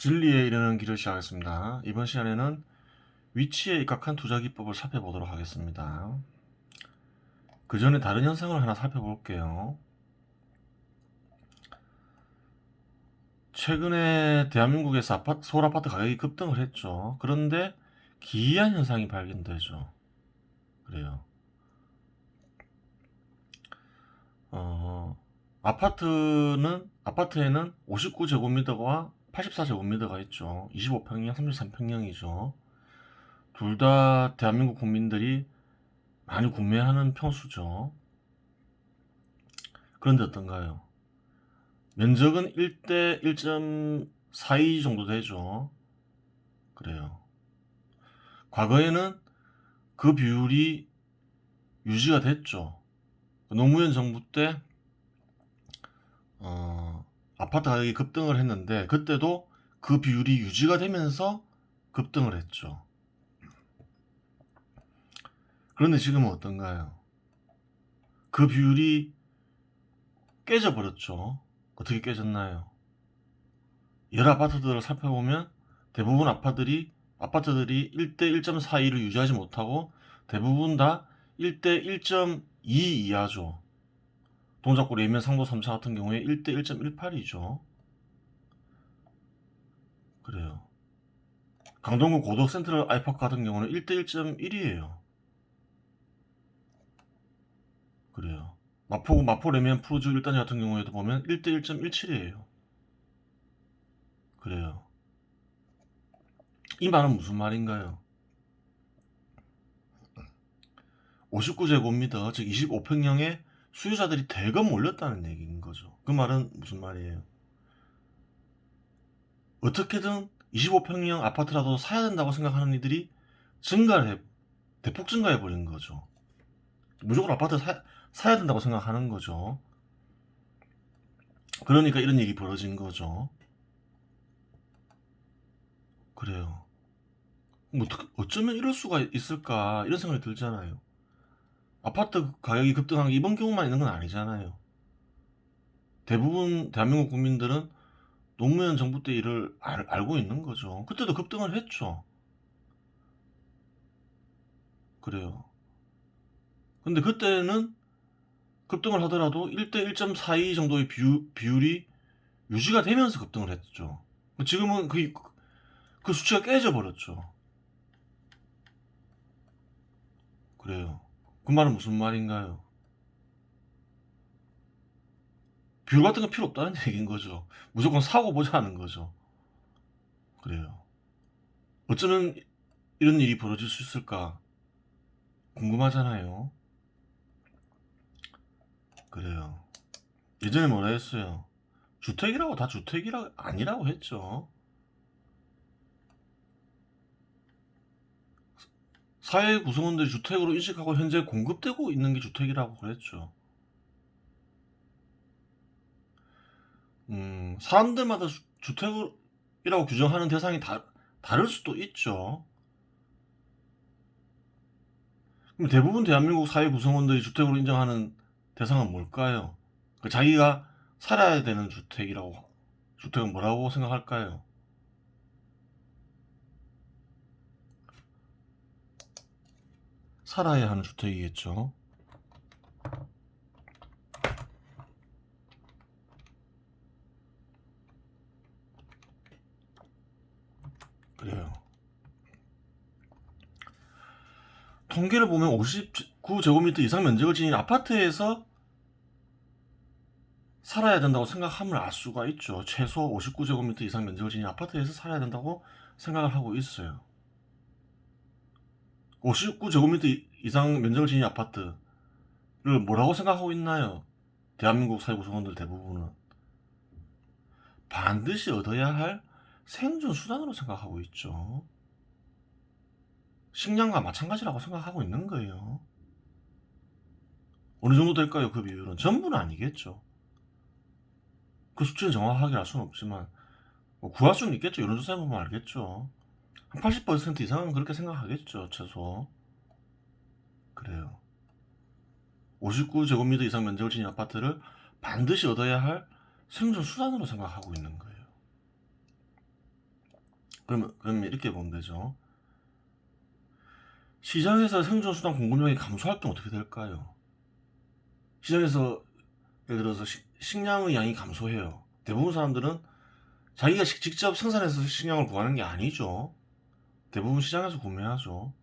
진리에 이르는 길을 시작하겠습니다. 이번 시간에는 위치에 입각한 투자 기법을 살펴보도록 하겠습니다. 그 전에 다른 현상을 하나 살펴볼게요. 최근에 대한민국에서 서울 아파트 가격이 급등을 했죠. 그런데 기이한 현상이 발견되죠. 그래요. 아파트에는 59제곱미터와 84제곱미터가 있죠. 25평형, 33평형이죠. 둘 다 대한민국 국민들이 많이 구매하는 평수죠. 그런데 어떤가요? 면적은 1대 1.42 정도 되죠. 그래요. 과거에는 그 비율이 유지가 됐죠. 노무현 정부 때 아파트 가격이 급등을 했는데 그때도 그 비율이 유지가 되면서 급등을 했죠. 그런데 지금은 어떤가요? 그 비율이 깨져버렸죠. 어떻게 깨졌나요? 여러 아파트들을 살펴보면 대부분 아파트들이 1대 1.42를 유지하지 못하고 대부분 다 1대 1.2 이하죠. 동작구리 예면 상도 3차 같은 경우에 1대 1.18이죠. 그래요. 강동구 고덕 센트럴 아이파크 같은 경우는 1대 1.1이에요. 그래요. 마포 레미안 푸르즈 1단지 같은 경우에도 보면 1대 1.17이에요. 그래요. 이 말은 무슨 말인가요? 59제곱미터, 즉 25평형의 수요자들이 대거 몰렸다는 얘기인 거죠. 그 말은 무슨 말이에요? 어떻게든 25평형 아파트라도 사야 된다고 생각하는 이들이 대폭 증가해버린 거죠. 무조건 아파트 사야 된다고 생각하는 거죠. 그러니까 이런 일이 벌어진 거죠. 그래요. 뭐 어쩌면 이럴 수가 있을까 이런 생각이 들잖아요. 아파트 가격이 급등한 게 이번 경우만 있는 건 아니잖아요. 대부분 대한민국 국민들은 노무현 정부 때 일을 알고 있는 거죠. 그때도 급등을 했죠. 그래요. 근데 그때는 급등을 하더라도 1대 1.42 정도의 비율이 유지가 되면서 급등을 했죠. 지금은 그 수치가 깨져버렸죠. 그래요. 그 말은 무슨 말인가요? 비율 같은 거 필요 없다는 얘기인 거죠. 무조건 사고 보자는 거죠. 그래요. 어쩌면 이런 일이 벌어질 수 있을까 궁금하잖아요. 그래요. 예전에 뭐라 했어요? 주택이라고 다 주택이라 아니라고 했죠. 사회 구성원들이 주택으로 인식하고 현재 공급되고 있는 게 주택이라고 그랬죠. 사람들마다 주택이라고 규정하는 대상이 다를 수도 있죠. 그럼 대부분 대한민국 사회 구성원들이 주택으로 인정하는 대상은 뭘까요? 자기가 살아야 되는 주택은 뭐라고 생각할까요? 살아야 하는 주택이겠죠. 그래요. 통계를 보면 59제곱미터 이상 면적을 지닌 아파트에서 살아야 된다고 생각함을 알 수가 있죠. 최소 59제곱미터 이상 면적을 지닌 아파트에서 살아야 된다고 생각을 하고 있어요. 59제곱미터 이상 면적을 지닌 아파트를 뭐라고 생각하고 있나요? 대한민국 사회 구성원들 대부분은 반드시 얻어야 할 생존 수단으로 생각하고 있죠. 식량과 마찬가지라고 생각하고 있는 거예요. 어느 정도 될까요? 그 비율은 전부는 아니겠죠. 그 수치는 정확하게 알 수는 없지만 구할 수는 있겠죠. 여론조사 해보면 알겠죠. 한 80% 이상은 그렇게 생각하겠죠. 최소. 그래요. 59제곱미터 이상 면적을 지닌 아파트를 반드시 얻어야 할 생존 수단으로 생각하고 있는 거예요. 그러면 이렇게 보면 되죠. 시장에서 생존수단 공급량이 감소할 때 어떻게 될까요? 시장에서 예를 들어서 식량의 양이 감소해요. 대부분 사람들은 자기가 직접 생산해서 식량을 구하는 게 아니죠. 대부분 시장에서 구매하죠.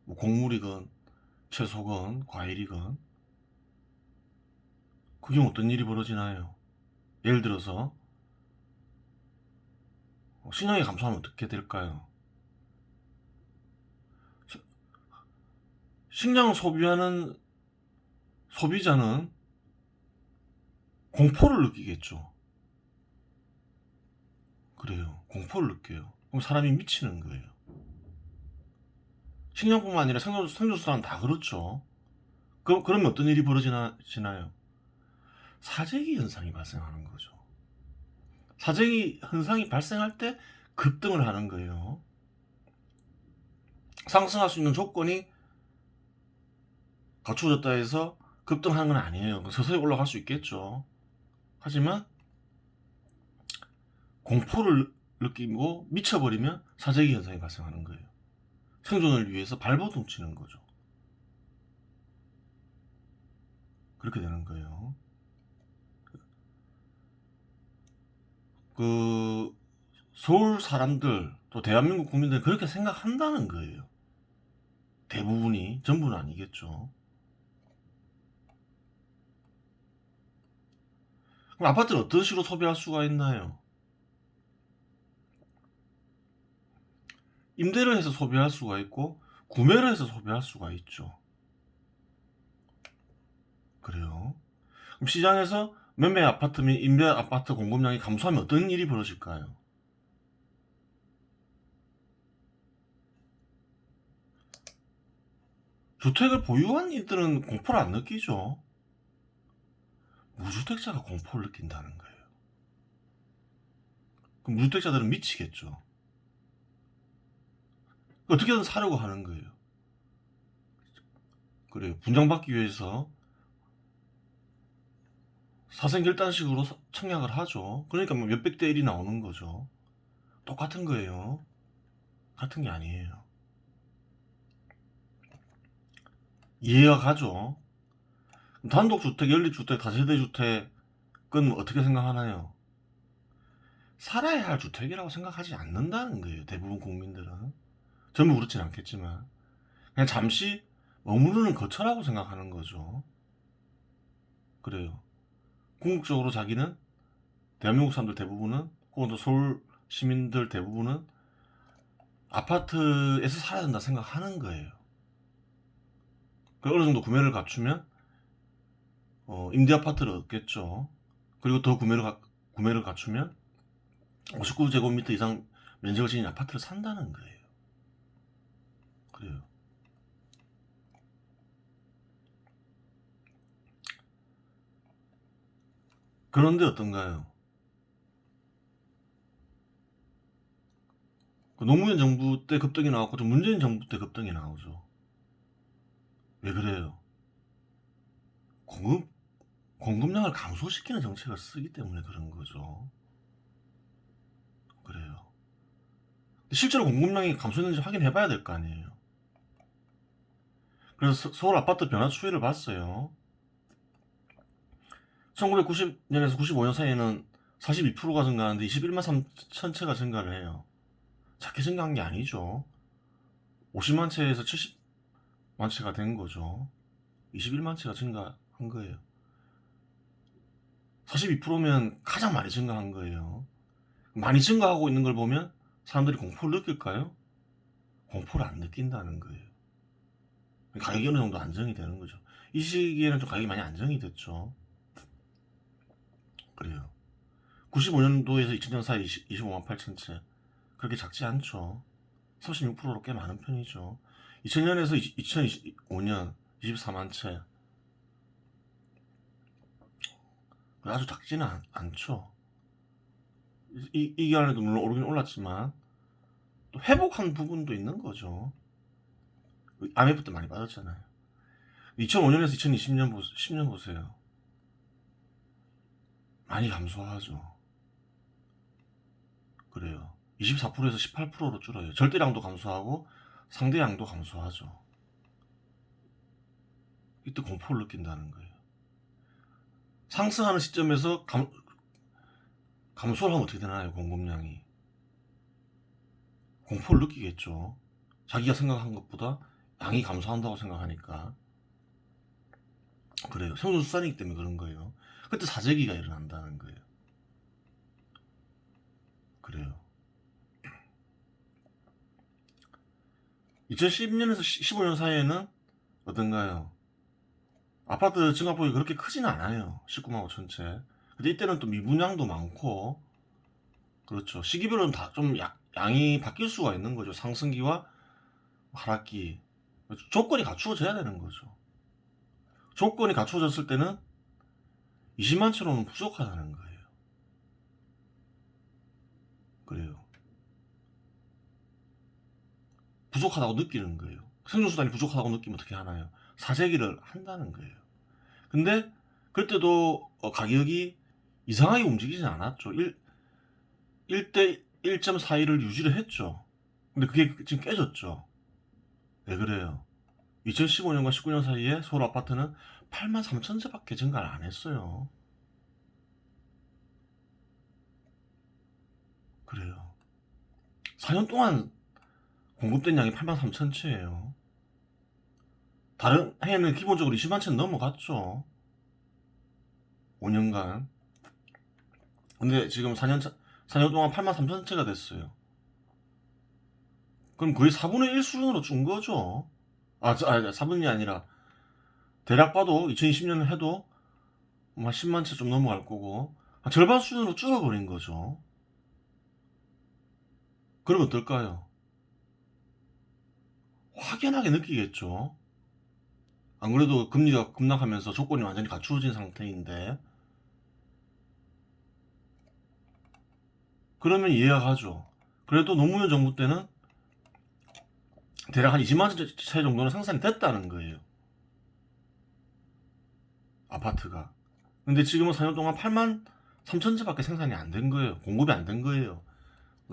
뭐 곡물이건 채소건 과일이건. 그게 어떤 일이 벌어지나요? 예를 들어서 식량이 감소하면 어떻게 될까요? 식량을 소비하는 소비자는 공포를 느끼겠죠. 그래요. 공포를 느껴요. 그럼 사람이 미치는 거예요. 식량뿐만 아니라 생존수단은 다 그렇죠. 그러면 어떤 일이 벌어지나요? 사재기 현상이 발생하는 거죠. 사재기 현상이 발생할 때 급등을 하는 거예요. 상승할 수 있는 조건이 갖추어졌다 해서 급등하는 건 아니에요. 서서히 올라갈 수 있겠죠. 하지만 공포를 느끼고 미쳐버리면 사재기 현상이 발생하는 거예요. 생존을 위해서 발버둥 치는 거죠. 그렇게 되는 거예요. 서울 사람들 또 대한민국 국민들은 그렇게 생각한다는 거예요. 대부분이, 전부는 아니겠죠. 그럼 아파트를 어떤 식으로 소비할 수가 있나요? 임대를 해서 소비할 수가 있고 구매를 해서 소비할 수가 있죠. 그래요. 그럼 시장에서 매매 아파트 및 임대 아파트 공급량이 감소하면 어떤 일이 벌어질까요? 주택을 보유한 이들은 공포를 안 느끼죠. 무주택자가 공포를 느낀다는 거예요. 그럼 무주택자들은 미치겠죠. 어떻게든 사려고 하는 거예요. 그래요. 분양받기 위해서 사생결단식으로 청약을 하죠. 그러니까 뭐 몇백 대 1이 나오는 거죠. 똑같은 거예요. 같은 게 아니에요. 이해가 가죠. 단독주택, 연립주택, 다세대주택은 어떻게 생각하나요? 살아야 할 주택이라고 생각하지 않는다는 거예요. 대부분 국민들은. 전부 그렇진 않겠지만 그냥 잠시 머무르는 거처라고 생각하는 거죠. 그래요. 궁극적으로 자기는, 대한민국 사람들 대부분은, 혹은 또 서울 시민들 대부분은 아파트에서 살아야 된다 생각하는 거예요. 어느 정도 구매를 갖추면 임대 아파트를 얻겠죠. 그리고 더 구매를 갖추면 59제곱미터 이상 면적을 지닌 아파트를 산다는 거예요. 그래요. 그런데 어떤가요? 노무현 정부 때 급등이 나왔고 좀 문재인 정부 때 급등이 나오죠. 왜 그래요? 공급량을 감소시키는 정책을 쓰기 때문에 그런 거죠. 그래요. 실제로 공급량이 감소했는지 확인해 봐야 될 거 아니에요. 그래서 서울 아파트 변화 추이를 봤어요. 1990년에서 95년 사이에는 42%가 증가하는데 21만 3천 채가 증가를 해요. 작게 증가한 게 아니죠. 50만 채에서 70만 채가 된 거죠. 21만 채가 증가한 거예요. 42%면 가장 많이 증가한 거예요. 많이 증가하고 있는 걸 보면 사람들이 공포를 느낄까요? 공포를 안 느낀다는 거예요. 가격이 어느 정도 안정이 되는 거죠. 이 시기에는 좀 가격이 많이 안정이 됐죠. 그래요. 95년도에서 2000년 사이 25만 8천 채. 그렇게 작지 않죠. 36%로 꽤 많은 편이죠. 2000년에서 2025년 24만 채. 아주 작지는 않죠. 이 기간에도 물론 오르긴 올랐지만 또 회복한 부분도 있는 거죠. IMF 때 많이 빠졌잖아요. 2005년에서 2020년 10년 보세요. 많이 감소하죠. 그래요. 24%에서 18%로 줄어요. 절대량도 감소하고 상대량도 감소하죠. 이때 공포를 느낀다는 거예요. 상승하는 시점에서 감소를 하면 어떻게 되나요? 공급량이. 공포를 느끼겠죠. 자기가 생각한 것보다 양이 감소한다고 생각하니까. 그래요. 생존수단이기 때문에 그런 거예요. 그때 사재기가 일어난다는 거예요. 그래요. 2010년에서 15년 사이에는 어떤가요? 아파트 증가폭이 그렇게 크지는 않아요. 19만 5천 채. 근데 이때는 또 미분양도 많고, 그렇죠. 시기별로는 다 좀 양이 바뀔 수가 있는 거죠. 상승기와 하락기. 조건이 갖추어져야 되는 거죠. 조건이 갖추어졌을 때는 20만 채로는 부족하다는 거예요. 그래요. 부족하다고 느끼는 거예요. 생존수단이 부족하다고 느끼면 어떻게 하나요? 사재기를 한다는 거예요. 근데 그때도 가격이 이상하게 움직이진 않았죠. 1대 1.42를 유지를 했죠. 근데 그게 지금 깨졌죠. 왜 그래요? 2015년과 19년 사이에 서울 아파트는 8만 3천 채밖에 증가를 안 했어요. 그래요. 4년 동안 공급된 양이 8만 3천 채예요. 다른 해에는 기본적으로 20만 채는 넘어갔죠. 5년간. 근데 지금 4년 동안 8만 3천 채가 됐어요. 그럼 거의 4분의 1 수준으로 준 거죠. 4분이 아니라 대략 봐도 2020년 해도 한 10만 채 좀 넘어갈 거고 절반 수준으로 줄어버린 거죠. 그러면 어떨까요? 확연하게 느끼겠죠. 안 그래도 금리가 급락하면서 조건이 완전히 갖추어진 상태인데 그러면 이해가 가죠. 그래도 노무현 정부 때는 대략 한 20만 채 정도는 생산이 됐다는 거예요. 아파트가. 근데 지금은 4년 동안 8만 3천 채밖에 생산이 안 된 거예요. 공급이 안 된 거예요.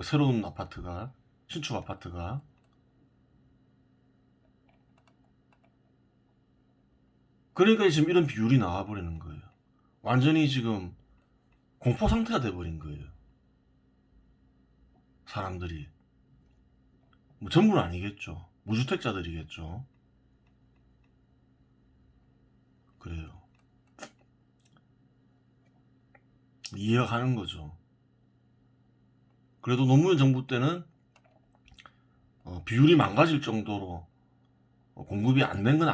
새로운 아파트가, 신축 아파트가. 그러니까 지금 이런 비율이 나와버리는 거예요. 완전히 지금 공포 상태가 돼버린 거예요. 사람들이. 뭐 전부는 아니겠죠. 무주택자들이겠죠. 그래요. 이해가 가는 거죠. 그래도 노무현 정부 때는 비율이 망가질 정도로 공급이 안 된 건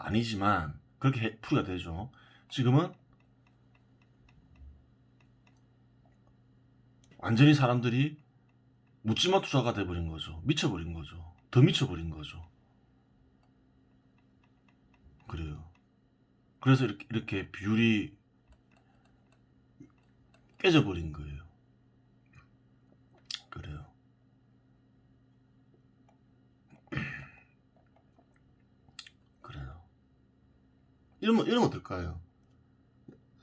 아니지만 그렇게 풀이가 되죠. 지금은 완전히 사람들이 묻지마 투자가 돼버린 거죠. 미쳐버린 거죠. 더 미쳐버린 거죠. 그래요. 그래서 이렇게 비율이 깨져버린 거예요. 그래요. 그래요. 이러면 어떨까요?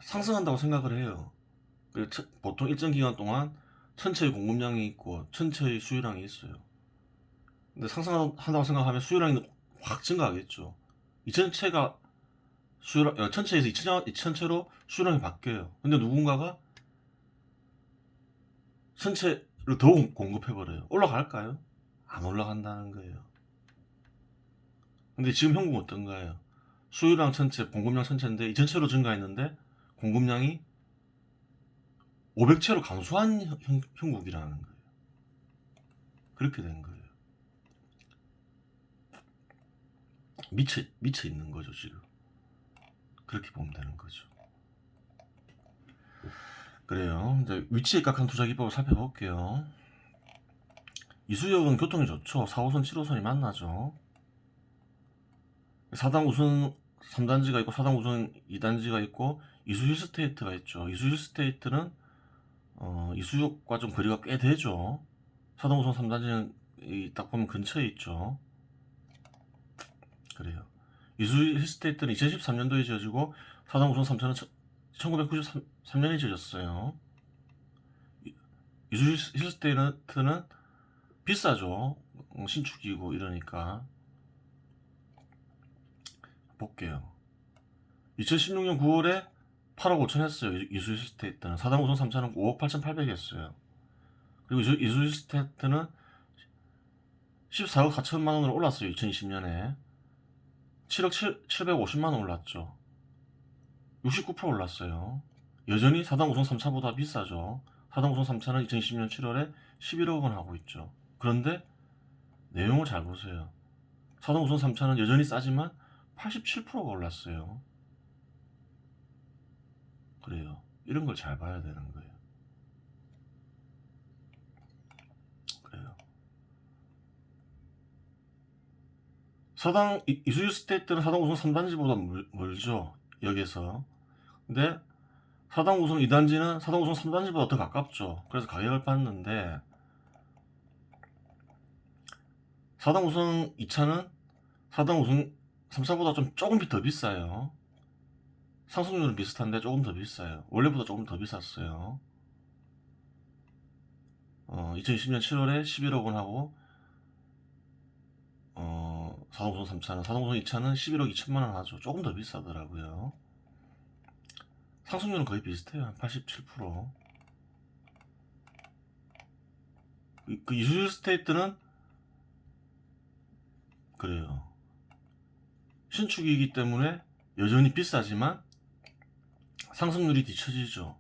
상승한다고 생각을 해요. 보통 일정 기간 동안 천체의 공급량이 있고 천체의 수요량이 있어요. 근데 상승한다고 생각하면 수요량이 확 증가하겠죠. 2000채가 천체에서 2000채로 수요량이 바뀌어요. 근데 누군가가 천체를 더 공급해버려요. 올라갈까요? 안 올라간다는 거예요. 근데 지금 형국은 어떤가요? 수요량 천체, 공급량 천체인데 2000채로 증가했는데 공급량이 500채로 감소한 형국이라는 거예요. 그렇게 된 거예요. 미쳐 있는 거죠, 지금. 그렇게 보면 되는 거죠. 그래요. 이제 위치 입각한 투자 기법을 살펴볼게요. 이수역은 교통이 좋죠. 4호선, 7호선이 만나죠. 4당 우선 3단지가 있고 4당 우선 2단지가 있고 이수 힐스테이트가 있죠. 이수 힐스테이트는 이수역과 좀 거리가 꽤 되죠. 4당 우선 3단지는 딱 보면 근처에 있죠. 그래요. 이수 힐스테이트는 2013년도에 지어지고 4당 우선 3천은 1993년에 지어졌어요. 이수 힐스테이트는 비싸죠. 신축이고 이러니까. 볼게요. 2016년 9월에 8억 5천 했어요. 이수 힐스테이트는. 4당 5성 3차는 5억 8,800 했어요. 그리고 이수 힐스테이트는 14억 4천만 원으로 올랐어요. 2020년에 7억 750만 원 올랐죠. 69% 올랐어요. 여전히 4당 5성 3차보다 비싸죠. 4당 5성 3차는 2020년 7월에 11억 원 하고 있죠. 그런데 내용을 잘 보세요. 4당 5성 3차는 여전히 싸지만 87%가 올랐어요. 그래요. 이런 걸 잘 봐야 되는 거예요. 그래요. 이수 힐스테이트는 4당 5성 3단지보다 멀죠. 여기서. 근데 4당 5성 2단지는 4당 5성 3단지보다 더 가깝죠. 그래서 가격을 봤는데 4당 5성 2차는 4당 5성 3차보다 좀 조금 더 비싸요. 상승률은 비슷한데 조금 더 비싸요. 원래보다 조금 더 비쌌어요. 2020년 7월에 11억 원 하고 4당 5성 3차는 4당 5성 2차는 11억 2천만 원 하죠. 조금 더 비싸더라고요. 상승률은 거의 비슷해요. 한 87%. 그 이수 스테이트는 그래요. 신축이기 때문에 여전히 비싸지만 상승률이 뒤처지죠.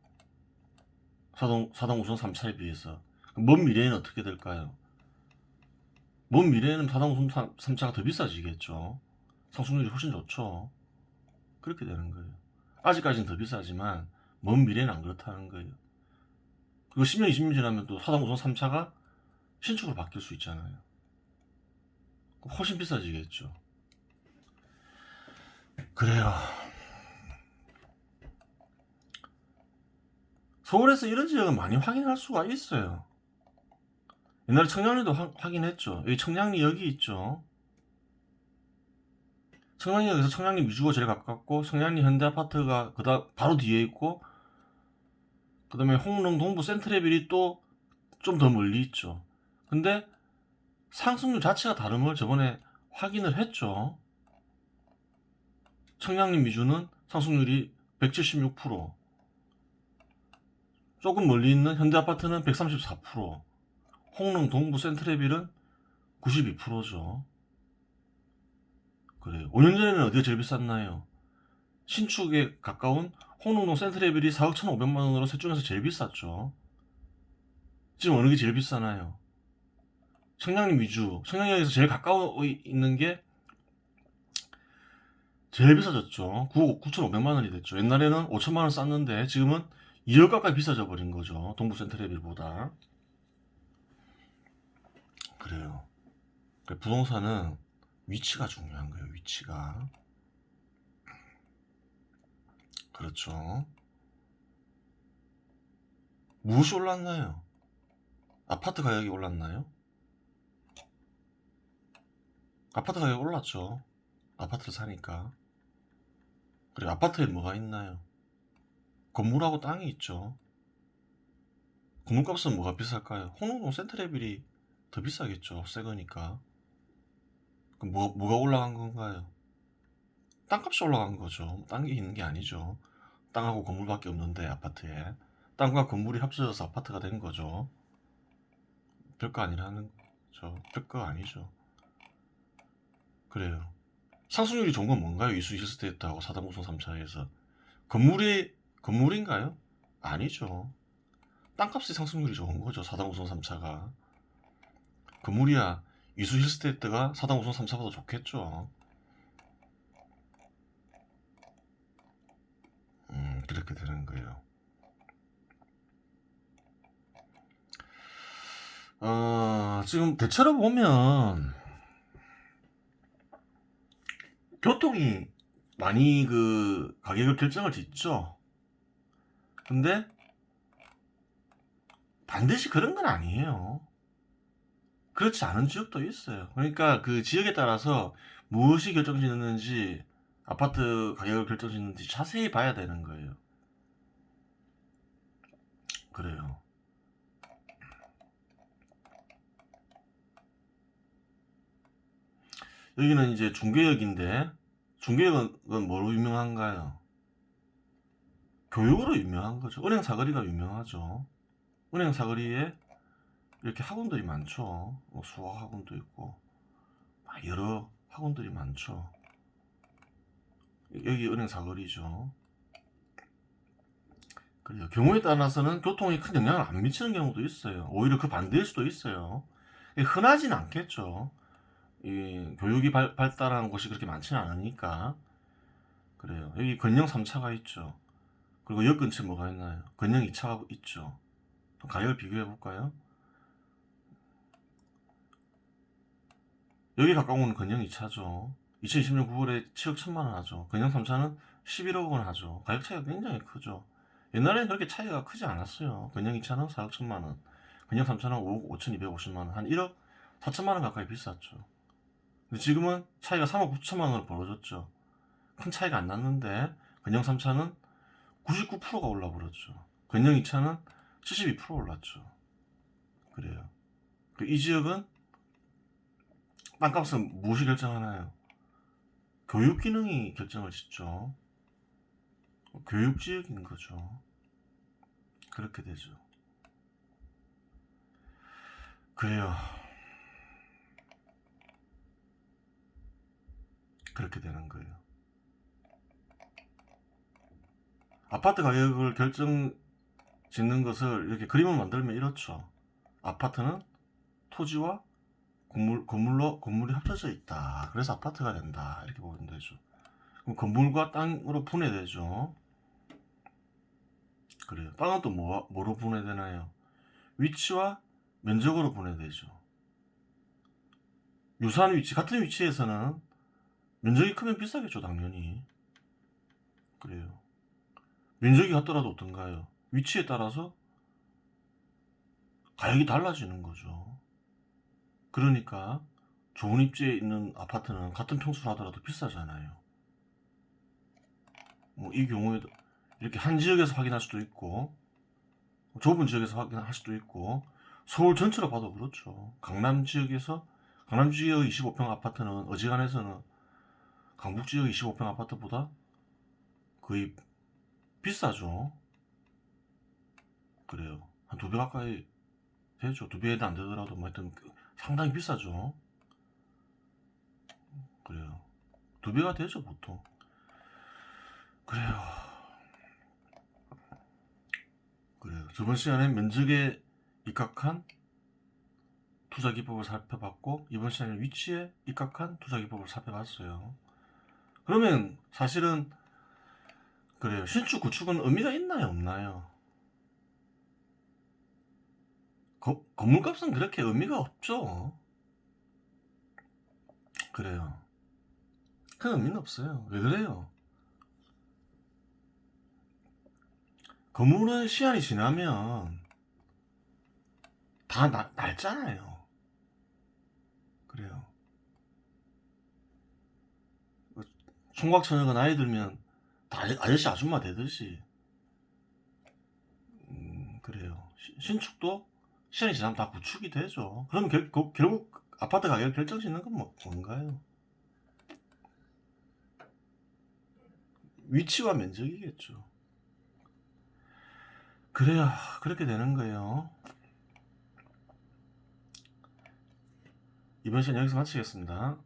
4당 5성 3차에 비해서. 먼 미래에는 어떻게 될까요? 먼 미래에는 4당 5성 3차가 더 비싸지겠죠. 상승률이 훨씬 좋죠. 그렇게 되는 거예요. 아직까지는 더 비싸지만 먼 미래는 안 그렇다는 거예요. 그리고 10년, 20년 지나면 또 4당 5성 3차가 신축으로 바뀔 수 있잖아요. 훨씬 비싸지겠죠. 그래요. 서울에서 이런 지역은 많이 확인할 수가 있어요. 옛날에 청량리도 확인했죠. 여기 청량리 여기 있죠. 청량리역에서 청량리 미주가 제일 가깝고 청량리 현대아파트가 바로 뒤에 있고 그 다음에 홍릉 동부 센트레빌이 또 좀 더 멀리 있죠. 근데 상승률 자체가 다른 걸 저번에 확인을 했죠. 청량리 미주는 상승률이 176%, 조금 멀리 있는 현대아파트는 134%, 홍릉 동부 센트레빌은 92%죠. 그래요. 5년 전에는 어디가 제일 비쌌나요? 신축에 가까운 홍릉동 센트레빌이 4억 1,500만 원으로 셋 중에서 제일 비쌌죠. 지금 어느 게 제일 비싸나요? 청량리 미주, 청량리역에서 제일 가까워 있는 게 제일 비싸졌죠. 9억 9,500만 원이 됐죠. 옛날에는 5천만 원 쌌는데 지금은 2억 가까이 비싸져 버린 거죠. 동부 센트레빌보다. 그래요. 부동산은 위치가 중요한 거예요. 위치가. 그렇죠. 무엇이 올랐나요? 아파트 가격이 올랐나요? 아파트 가격이 올랐죠. 아파트를 사니까. 그리고 아파트에 뭐가 있나요? 건물하고 땅이 있죠. 건물값은 뭐가 비쌀까요? 홍릉동 센트레빌이 더 비싸겠죠. 새 거니까. 그럼 뭐가 올라간 건가요? 땅값이 올라간 거죠. 딴 게 있는 게 아니죠. 땅하고 건물밖에 없는데 아파트에. 땅과 건물이 합쳐져서 아파트가 된 거죠. 별거 아니라는 거죠. 별거 아니죠. 그래요. 상승률이 좋은 건 뭔가요? 이수 힐스테이트하고 4당 5성 3차에서. 건물인가요? 아니죠. 땅값의 상승률이 좋은 거죠. 4당 5성 3차가. 건물이야 이수 힐스테이트가 4당 5성 3차보다 좋겠죠. 그렇게 되는 거예요. 지금 대체로 보면 교통이 많이 그 가격을 결정을 짓죠. 근데 반드시 그런 건 아니에요. 그렇지 않은 지역도 있어요. 그러니까 그 지역에 따라서 무엇이 결정짓는지 아파트 가격을 결정짓는지 자세히 봐야 되는 거예요. 그래요. 여기는 이제 중계역인데, 중계역은 뭐로 유명한가요? 교육으로 유명한 거죠. 은행 사거리가 유명하죠. 은행 사거리에 이렇게 학원들이 많죠. 뭐 수학 학원도 있고 여러 학원들이 많죠. 여기 은행 사거리죠. 그래요. 경우에 따라서는 교통에 큰 영향을 안 미치는 경우도 있어요. 오히려 그 반대일 수도 있어요. 흔하진 않겠죠. 이 교육이 발달한 곳이 그렇게 많지는 않으니까. 그래요. 여기 건영 3차가 있죠. 그리고 역 근처에 뭐가 있나요? 건영 2차가 있죠. 가격을 비교해 볼까요? 여기 가까운 건 건영 2차죠. 2020년 9월에 7억 1천만 원 하죠. 건영 3차는 11억 원 하죠. 가격 차이가 굉장히 크죠. 옛날에는 그렇게 차이가 크지 않았어요. 건영 2차는 4억 1천만 원, 건영 3차는 5억 5,250만 원, 한 1억 4천만 원 가까이 비쌌죠. 근데 지금은 차이가 3억 9천만 원으로 벌어졌죠. 큰 차이가 안 났는데 건영 3차는 99%가 올라버렸죠. 건영 2차는 72% 올랐죠. 그래요. 이 지역은 땅값은 무엇이 결정하나요? 교육 기능이 결정을 짓죠. 교육지역인 거죠. 그렇게 되죠. 그래요. 그렇게 되는 거예요. 아파트 가격을 짓는 것을 이렇게 그림을 만들면 이렇죠. 아파트는 토지와 건물이 합쳐져 있다. 그래서 아파트가 된다. 이렇게 보면 되죠. 그럼 건물과 땅으로 분해되죠. 그래요. 땅은 또 뭐로 분해되나요? 위치와 면적으로 분해되죠. 유사한 위치, 같은 위치에서는 면적이 크면 비싸겠죠, 당연히. 그래요. 면적이 같더라도 어떤가요? 위치에 따라서 가격이 달라지는 거죠. 그러니까 좋은 입지에 있는 아파트는 같은 평수를 하더라도 비싸잖아요. 뭐 이 경우에도 이렇게 한 지역에서 확인할 수도 있고 좁은 지역에서 확인할 수도 있고 서울 전체로 봐도 그렇죠. 강남 지역 25평 아파트는 어지간해서는 강북 지역 25평 아파트보다 거의 비싸죠. 그래요. 한 2배 가까이 되죠. 2배는 안 되더라도 뭐 하여튼 상당히 비싸죠. 그래요. 2배가 되죠, 보통. 그래요. 그래요. 저번 시간에 면적에 입각한 투자 기법을 살펴봤고, 이번 시간에 위치에 입각한 투자 기법을 살펴봤어요. 그러면 사실은 그래요. 신축, 구축은 의미가 있나요, 없나요? 건물값은 그렇게 의미가 없죠. 그래요. 큰 의미는 없어요. 왜 그래요? 건물은 시간이 지나면 다 낡잖아요. 그래요. 총각 처녀가 나이 들면 다 아저씨 아줌마 되듯이 그래요. 신축도 시간이 지나면 다 구축이 되죠. 그럼 결국 아파트 가격 결정짓는 건 뭔가요? 위치와 면적이겠죠. 그래야 그렇게 되는 거예요. 이번 시간 여기서 마치겠습니다.